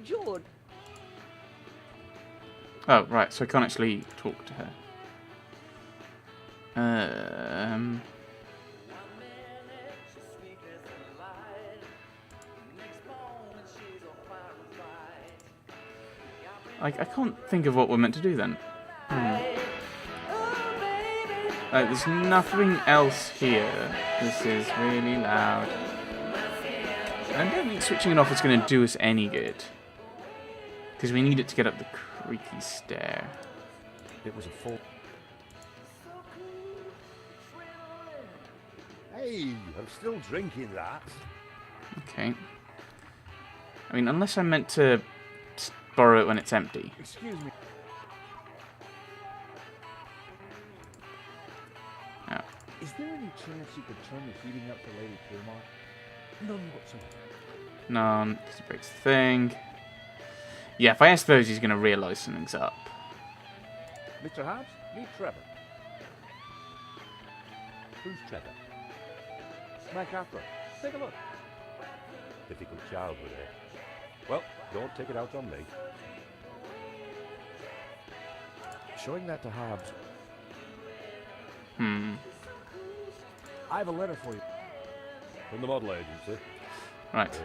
George. Oh, right, so I can't actually talk to her. I can't think of what we're meant to do then. There's nothing else here. This is really loud. I don't think switching it off is going to do us any good. Because we need it to get up the creaky stair. It was a full... Hey, I'm still drinking that. Okay. I mean, unless I'm meant to borrow it when it's empty. Excuse me. Oh. Is there any chance you could turn the heating up for Lady Piermont? None whatsoever. None, because it breaks the thing. Yeah, if I ask those, he's going to realise something's up. Mr. Hobbs, meet Trevor. Who's Trevor? My Capra. Take a look. Difficult childhood, eh? Well, don't take it out on me. Showing that to Hobbs. I have a letter for you. From the model agency. Right.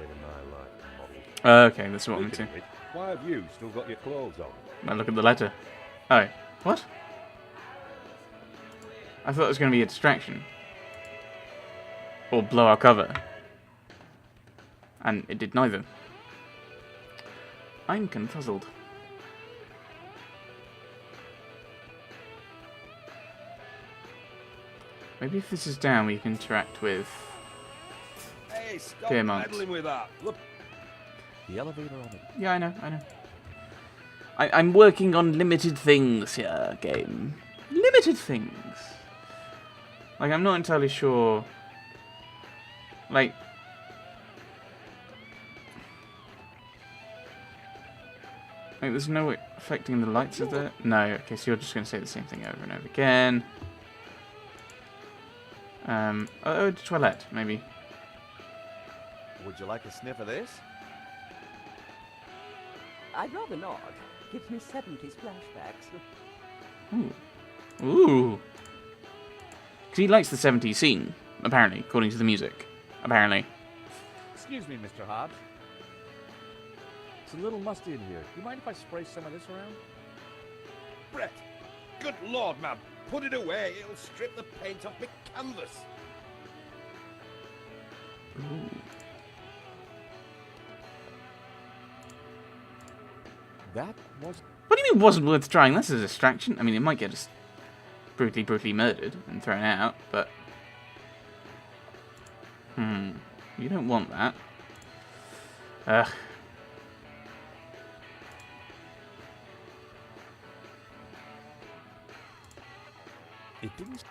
Model. Okay, that's what I'm into. Why have you still got your clothes on? Now look at the letter. Oh, what? I thought it was going to be a distraction. Or blow our cover. And it did neither. I'm confuzzled. Maybe if this is down, we can interact with... Hey, stop Piermont. meddling with that. Look. The elevator on it. Yeah, I know. I'm working on limited things here, game. Limited things. Like, I'm not entirely sure... Like... there's no way affecting the lights, is there? No, okay, so you're just going to say the same thing over and over again. Oh, the toilet, maybe. Would you like a sniff of this? I'd rather not. Gives me 70s flashbacks. Ooh. Ooh. Because he likes the 70s scene, apparently, according to the music. Apparently. Excuse me, Mr. Hobbs. It's a little musty in here. You mind if I spray some of this around? Brett! Good Lord, man! Put it away! It'll strip the paint off my canvas! Ooh. That was... What do you mean wasn't worth trying? That's a distraction. I mean, it might get us brutally murdered and thrown out, but... You don't want that. Ugh. It didn't...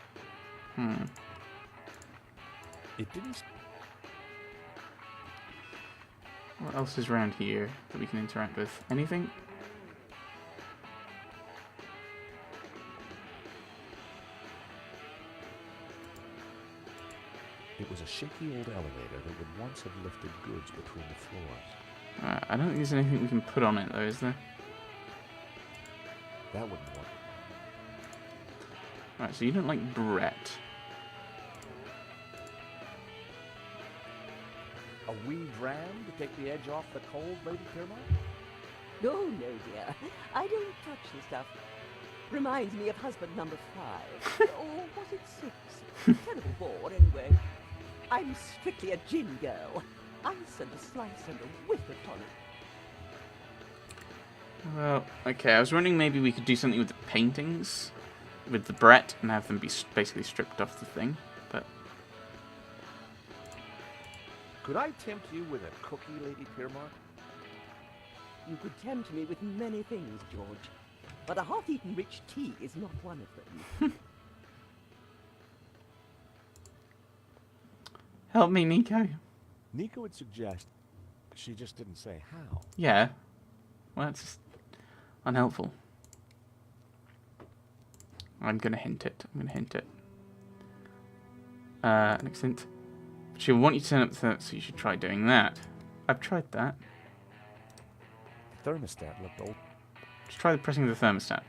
It didn't... What else is around here that we can interact with? Anything? It was a shaky old elevator that would once have lifted goods between the floors. I don't think there's anything we can put on it, though, is there? That wouldn't work. Right, so you don't like Brett. A wee dram to take the edge off the cold, Lady Piermont? Oh, no, dear. I don't touch the stuff. Reminds me of husband number 5. Or was it 6? Terrible bore, anyway. I'm strictly a gin girl. Ice and a slice and a whiff of tonic. Well, okay, I was wondering maybe we could do something with the paintings, with the Brett, and have them be basically stripped off the thing, but... Could I tempt you with a cookie, Lady Piermont? You could tempt me with many things, George. But a half-eaten rich tea is not one of them. Help me, Nico. Nico would suggest she just didn't say how. Yeah. Well, that's just unhelpful. I'm going to hint it. Next hint. She'll want you to turn up the so you should try doing that. I've tried that. thermostat looked old. Just try pressing the thermostat.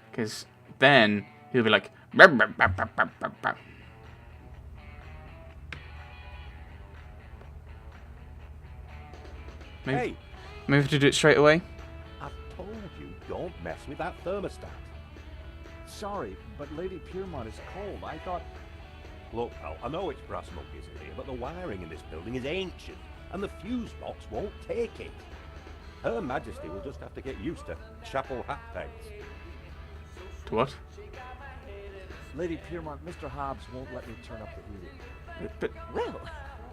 Because then he'll be like... "Bah, bah, bah, bah, bah, bah, bah." Hey, Maybe we have to do it straight away? I've told you, don't mess with that thermostat. Sorry, but Lady Piermont is cold. I thought... Look, pal, I know it's brass monkeys in here, but the wiring in this building is ancient, and the fuse box won't take it. Her Majesty will just have to get used to chapel hat pegs. To what? Lady Piermont, Mr. Hobbs won't let me turn up the heating. But Well,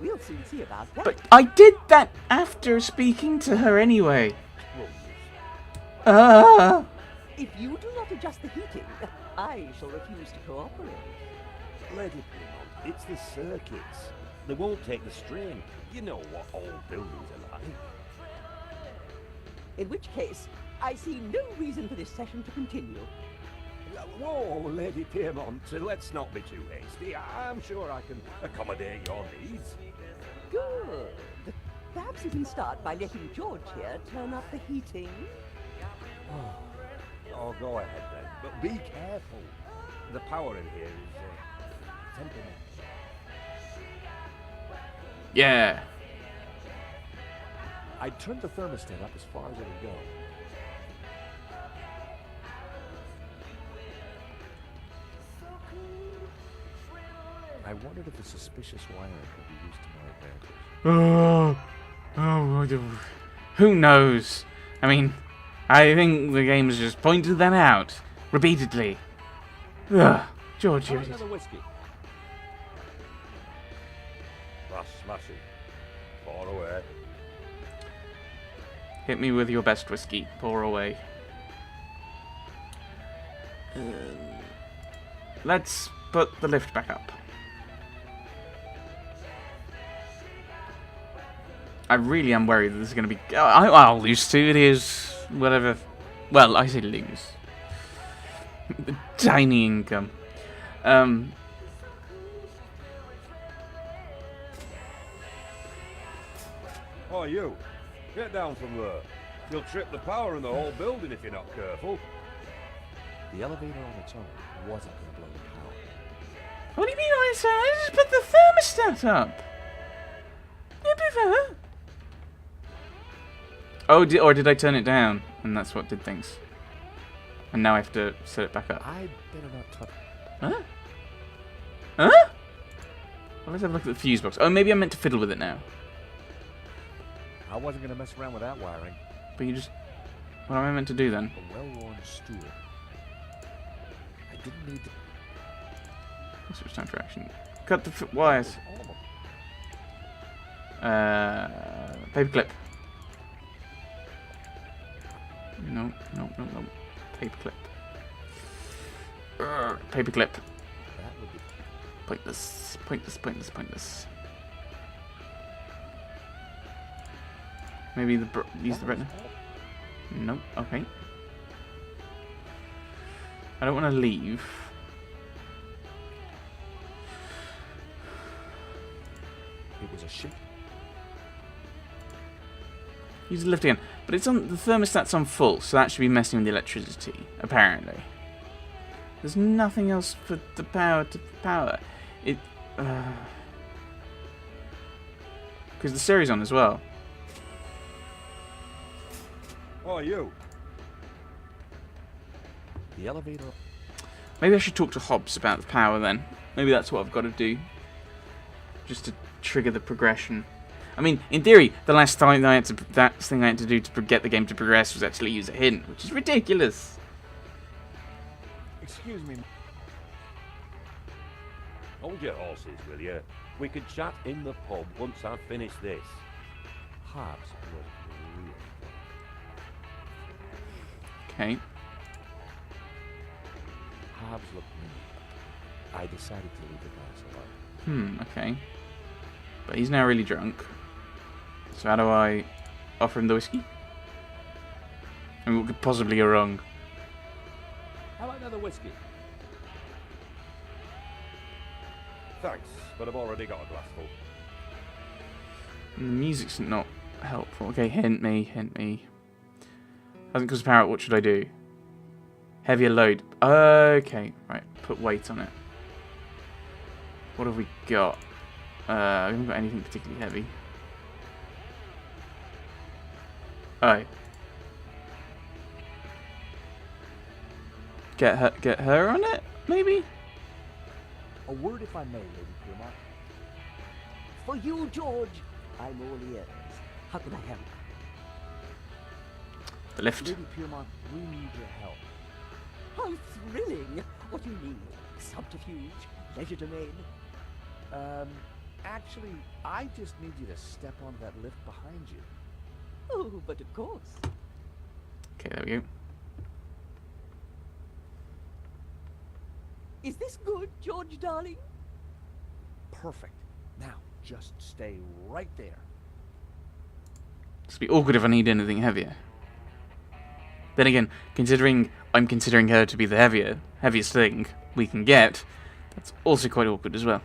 we'll soon see about that. But I did that after speaking to her anyway. Well, Ah! If you do not adjust the heating, I shall refuse to cooperate. Lady Piermont, it's the circuits. They won't take the strain. You know what old buildings are like. In which case, I see no reason for this session to continue. Whoa, Lady Piermont, let's not be too hasty. I'm sure I can accommodate your needs. Good. Perhaps you can start by letting George here turn up the heating. Oh, go ahead then, but be careful. The power in here is temperamental. Yeah. I'd turn the thermostat up as far as it'll go. I wondered if the suspicious wiring could be used to my advantage. Who knows? I mean, I think the game has just pointed that out repeatedly. Ugh, George, you Another whiskey. That's smashing. Far away. hit me with your best whiskey. Pour away. Let's put the lift back up. I really am worried that this is going to be... I'll lose too. It is whatever... Well, I say lose. Tiny income. Oh, you. Get down from there. You'll trip the power in the whole building if you're not careful. The elevator on its own wasn't going to blow the power. What do you mean I just put the thermostat up? Oh, or did I turn it down? And that's what did things. And now I have to set it back up. I'd better not touch... Huh? Huh? Well, let's have a look at the fuse box. Oh, maybe I'm meant to fiddle with it now. I wasn't going to mess around with that wiring. But you just... What am I meant to do then? A well-worn stool. I didn't need to... Switch time for action. Cut the wires. Paperclip. No. Paperclip. Paperclip. That would be... Pointless. Maybe use the retina. Nope. Okay. I don't want to leave. It was a ship. Use the lift again. But it's on the thermostat's on full, so that should be messing with the electricity, apparently. There's nothing else for the power to power. It because the Siri's on as well. Oh, you. The elevator... Maybe I should talk to Hobbs about the power then. Maybe that's what I've got to do. Just to trigger the progression. I mean, in theory, the last thing I had to do to get the game to progress was actually use a hint, which is ridiculous. Excuse me. Hold your horses, will you? We could chat in the pub once I've finished this. Hobbs was real. Okay. Hobbs looked mean. I decided to leave the glass alone. Okay. But he's now really drunk. So how do I offer him the whiskey? I mean, what could possibly go wrong? How about another whiskey? Thanks, but I've already got a glassful. The music's not helpful. Okay, hint me. Hasn't caused power out. What should I do? Heavier load. Okay, right. Put weight on it. What have we got? We haven't got anything particularly heavy. Oh. Get her on it, maybe? A word, if I may, Lady Piermont. For you, George, I'm all ears. How can I help? The lift. Lady Piermont, we need your help. How thrilling! What do you need? Subterfuge? Leisure domain? Actually, I just need you to step onto that lift behind you. Oh, but of course. Okay, there we go. Is this good, George, darling? Perfect. Now, just stay right there. It'll be awkward if I need anything heavier. Then again, considering I'm considering her to be the heaviest thing we can get, that's also quite awkward as well.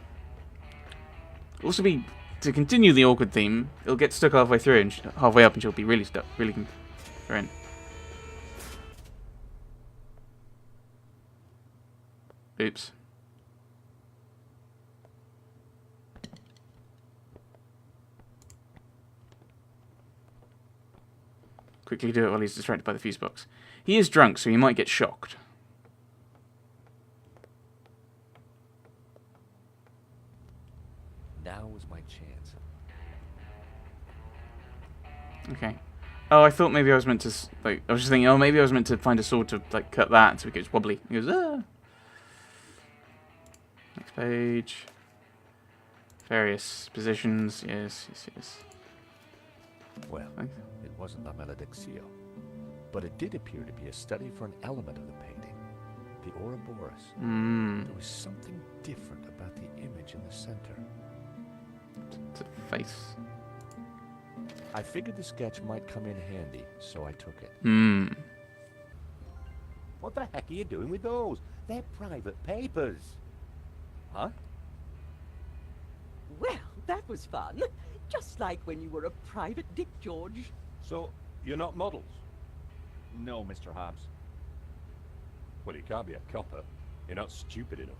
Also be, to continue the awkward theme, it'll get stuck halfway through and halfway up and she'll be really stuck, really concerned. Oops. Quickly do it while he's distracted by the fuse box. He is drunk, so he might get shocked. Now is my chance. Okay. Oh, I thought maybe I was meant to, like, I was just thinking, oh, maybe I was meant to find a sword to, like, cut that so it gets wobbly. He goes, ah. Next page. Various positions. Yes. Well, it wasn't La Maledictio, but it did appear to be a study for an element of the painting, the Ouroboros. There was something different about the image in the center. It's a face. I figured the sketch might come in handy, so I took it. What the heck are you doing with those? They're private papers. Huh? Well, that was fun. Just like when you were a private dick, George. So, you're not models? No, Mr. Hobbs. Well, you can't be a copper. You're not stupid enough.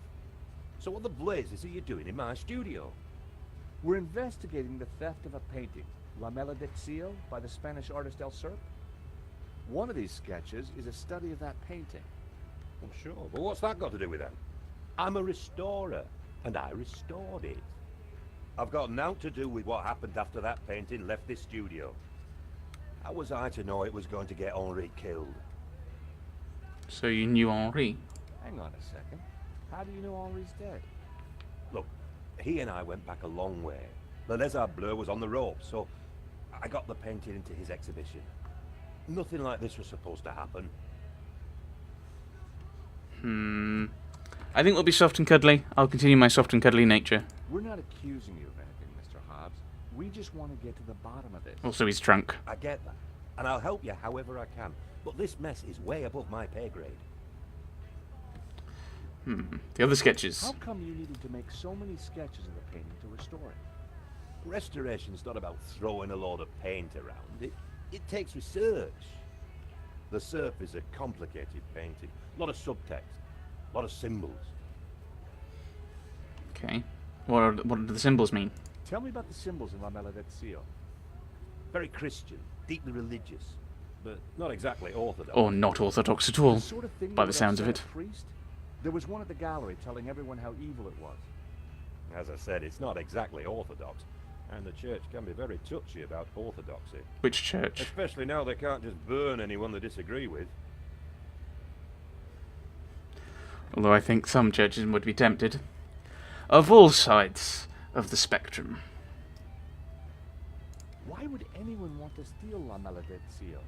So what the blazes are you doing in my studio? We're investigating the theft of a painting, La Maledictio, by the Spanish artist El Serp. One of these sketches is a study of that painting. I'm sure, but what's that got to do with that? I'm a restorer, and I restored it. I've got naught to do with what happened after that painting left this studio. How was I to know it was going to get Henri killed? So you knew Henri? Hang on a second. How do you know Henri's dead? Look, he and I went back a long way. The Lézard Bleu was on the ropes, so I got the painting into his exhibition. Nothing like this was supposed to happen. I think we'll be soft and cuddly. I'll continue my soft and cuddly nature. We're not accusing you of anything, Mr. Hobbs. We just want to get to the bottom of this. Also, he's drunk. I get that, and I'll help you however I can. But this mess is way above my pay grade. The other sketches. How come you needed to make so many sketches of the painting to restore it? Restoration's not about throwing a load of paint around. It takes research. The Serp is a complicated painting. A lot of subtext. A lot of symbols. Okay. What do the symbols mean? Tell me about the symbols in La Maledictio. Very Christian, deeply religious, but not exactly orthodox. Or not orthodox at all, The sort of thing by that the would sounds of upset it. a priest? There was one at the gallery telling everyone how evil it was. As I said, it's not exactly orthodox, and the church can be very touchy about orthodoxy. Which church? Especially now they can't just burn anyone they disagree with. Although I think some churches would be tempted. Of all sides of the spectrum. Why would anyone want to steal La Maledictio?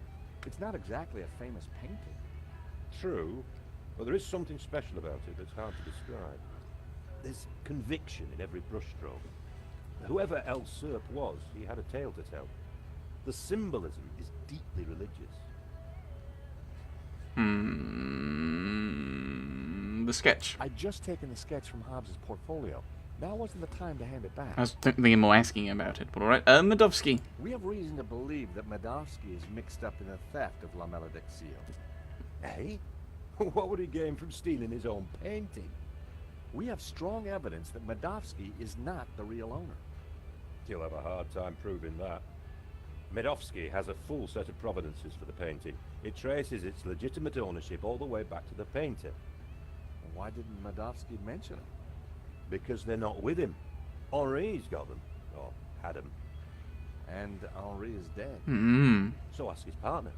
It's not exactly a famous painting. True, but there is something special about it that's hard to describe. There's conviction in every brushstroke. Whoever El Serp was, he had a tale to tell. The symbolism is deeply religious. The sketch. I'd just taken the sketch from Hobbs's portfolio. Now wasn't the time to hand it back. I was thinking more asking about it, but alright. Medovsky. We have reason to believe that Medovsky is mixed up in the theft of La Malediccio. Eh? What would he gain from stealing his own painting? We have strong evidence that Medovsky is not the real owner. He'll have a hard time proving that. Medovsky has a full set of provenances for the painting. It traces its legitimate ownership all the way back to the painter. Why didn't Medovsky mention it? Because they're not with him. Henri's got them. Or had them. And Henri is dead. Hmm. So ask his partner.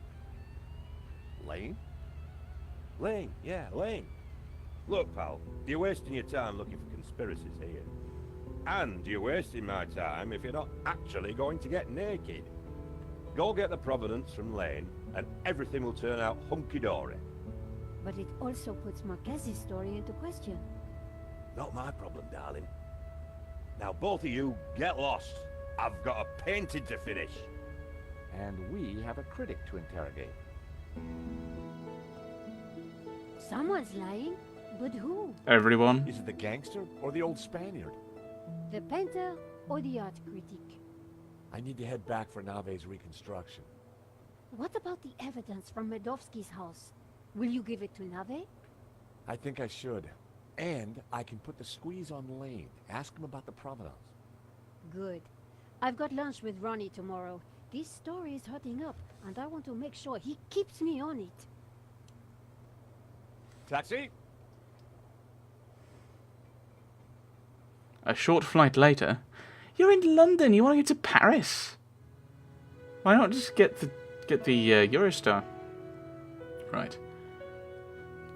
Lane? Lane, yeah, Lane. Look, pal, you're wasting your time looking for conspiracies here. And you're wasting my time if you're not actually going to get naked. Go get the provenance from Lane, and everything will turn out hunky-dory. But it also puts Marquez's story into question. Not my problem, darling. Now both of you, get lost. I've got a painting to finish. And we have a critic to interrogate. Someone's lying, but who? Everyone. Is it the gangster or the old Spaniard? The painter or the art critic? I need to head back for Nave's reconstruction. What about the evidence from Medovsky's house? Will you give it to Nave? I think I should. And I can put the squeeze on Lane. Ask him about the provenance. Good. I've got lunch with Ronnie tomorrow. This story is hotting up, and I want to make sure he keeps me on it. Taxi? A short flight later. You're in London. You want to go to Paris? Why not just get the Eurostar? Right.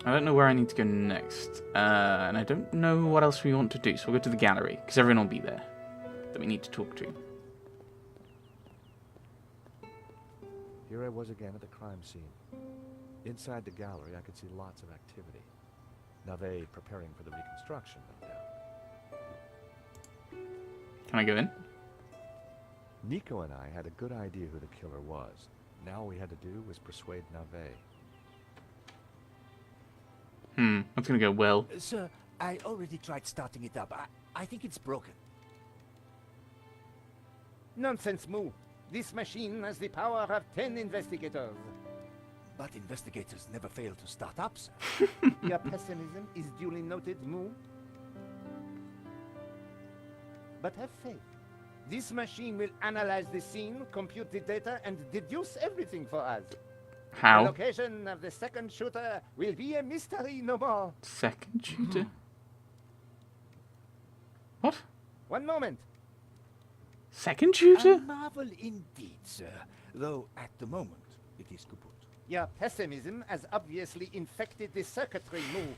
I don't know where I need to go next, and I don't know what else we want to do. So we'll go to the gallery because everyone will be there that we need to talk to. Here I was again at the crime scene. Inside the gallery, I could see lots of activity. Nave preparing for the reconstruction, no doubt. Can I go in? Nico and I had a good idea who the killer was. Now all we had to do was persuade Nave. That's gonna go well. Sir, I already tried starting it up. I think it's broken. Nonsense, Moo. This machine has the power of 10 investigators. But investigators never fail to start up, sir. Your pessimism is duly noted, Moo. But have faith. This machine will analyze the scene, compute the data, and deduce everything for us. The How? location of the second shooter will be a mystery no more. Second shooter? What? One moment. Second shooter? A marvel indeed, sir. Though at the moment, it is kaput. Your pessimism has obviously infected the circuitry, Moo.